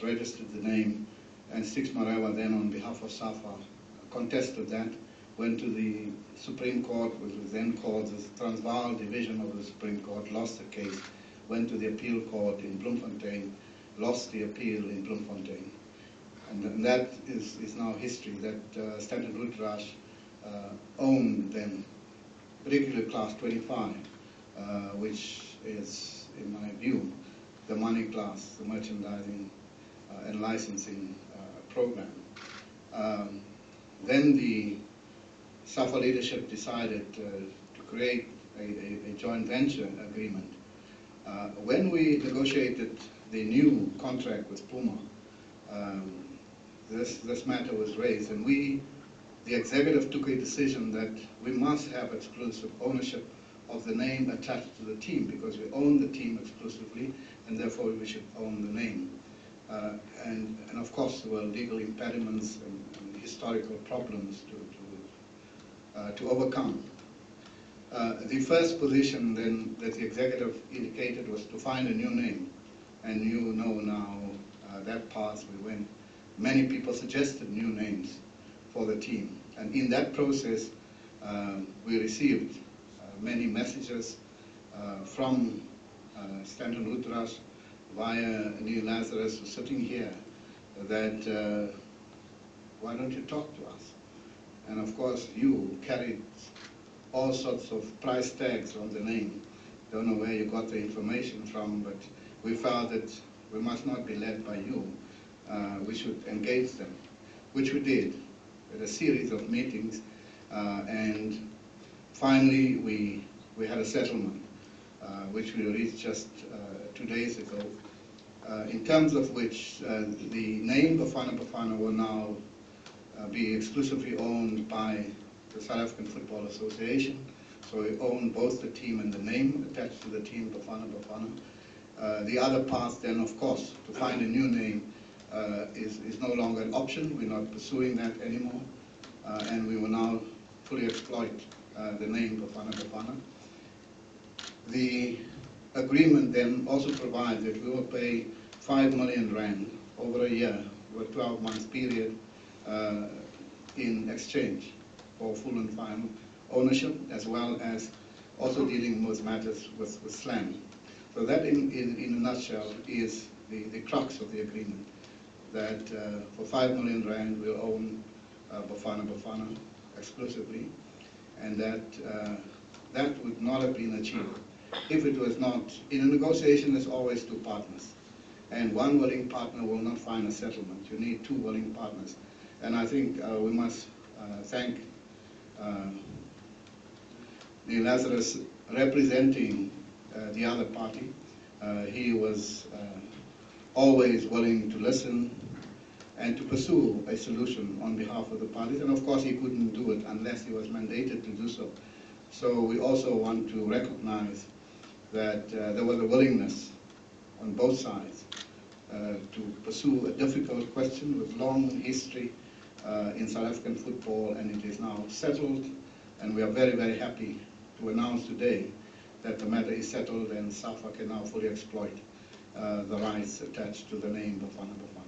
Woodrush registered the name, and Six Marewa then on behalf of Safa contested that, went to the Supreme Court, which was then called the Transvaal Division of the Supreme Court, lost the case, went to the appeal court in Bloemfontein, lost the appeal in Bloemfontein. And that is now history, that Stanton Woodrush owned then, particularly Class 25, which is, in my view, the money class, the merchandising and licensing program. Then the Safa leadership decided to create a joint venture agreement. When we negotiated the new contract with Puma, this matter was raised, and the executive took a decision that we must have exclusive ownership of the name attached to the team, because we own the team exclusively, and therefore we should own the name. And of course there were legal impediments and historical problems to overcome. The first position then that the executive indicated was to find a new name, and you know now that path we went. Many people suggested new names for the team, and in that process we received many messages from Stanton Woodrush via Neil Lazarus, who's sitting here, that why don't you talk to us? And of course you carried all sorts of price tags on the name. Don't know where you got the information from, but we felt that we must not be led by you. We should engage them, which we did with a series of meetings, and finally we had a settlement, which we reached just 2 days ago, in terms of which the name Bafana Bafana will now be exclusively owned by the South African Football Association. So we own both the team and the name attached to the team, Bafana Bafana. The other path then, of course, to find a new name is no longer an option. We're not pursuing that anymore, and we will now fully exploit the name Bafana Bafana. The agreement then also provides that we will pay 5 million rand over a year, over a 12-month period, in exchange for full and final ownership, as well as also dealing with matters with SLAM. So that in a nutshell is the crux of the agreement, that for 5 million rand we'll own Bafana Bafana exclusively, and that would not have been achieved if it was not, in a negotiation there's always two partners, and one willing partner will not find a settlement. You need two willing partners, and I think we must thank Neil Lazarus representing the other party. He was always willing to listen and to pursue a solution on behalf of the parties, and of course he couldn't do it unless he was mandated to do so. So we also want to recognize that there was a willingness on both sides to pursue a difficult question with long history in South African football, and it is now settled, and we are very, very happy to announce today that the matter is settled and Safa can now fully exploit the rights attached to the name Bafana Bafana.